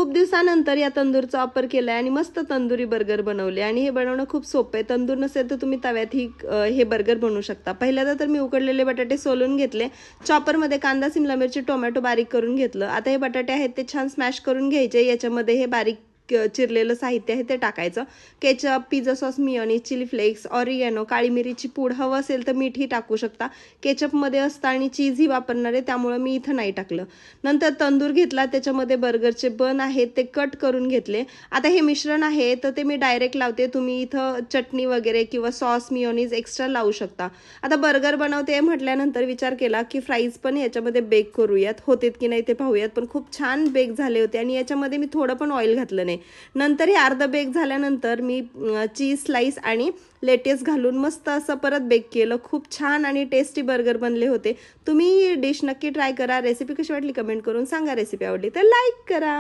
खूप दिवसानंतर या तंदूरचा वापर केलाय आणि मस्त तंदुरी बर्गर बनवले आणि हे बनवणं खूप सोपं आहे। तंदूर नसेल तर तुम्ही तव्यात हे बर्गर बनवू शकता। पहिल्यांदा तर मी उकडलेले बटाटे सोलून घेतले, चॉपरमध्ये कांदा, सिमला मिरची, टोमॅटो बारीक करून घेतलं। आता हे बटाटे आहेत ते छान स्मॅश करून घ्यायचे। याच्यामध्ये हे बारीक चिरलेलं साहित्य आहे ते टाकायचं। Ketchup, pizza sauce, mayonnaise, chilli flakes, oregano, काळी मिरीची पूड, हवं असेल तर मीठही टाकू शकता। केचपमध्ये असतं आणि चीजही वापरणार आहे त्यामुळे मी इथं नाही टाकलं। नंतर तंदूर घेतला, त्याच्यामध्ये बर्गरचे बन आहेत ते कट करून घेतले। आता हे मिश्रण आहे तर ते मी डायरेक्ट लावते, तुम्ही इथं चटणी वगैरे किंवा सॉस, मियोनीज एक्स्ट्रा लावू शकता। आता बर्गर बनवते म्हटल्यानंतर विचार केला की फ्राईज पण याच्यामध्ये बेक करूयात, होतेत की नाही ते पाहूयात। पण खूप छान बेक झाले होते आणि याच्यामध्ये मी थोडं पण ऑइल घातलं नाही। नंतर हे अर्ध बेक झाल्यानंतर मी चीज स्लाइस आणि लेटेस घालून मस्त असं परत बेक केलं। खूप छान आणि टेस्टी बर्गर बनले होते। तुम्ही डिश नक्की ट्राय करा। रेसिपी कशी वाटली कमेंट करून सांगा। रेसिपी आवडली तर लाईक करा।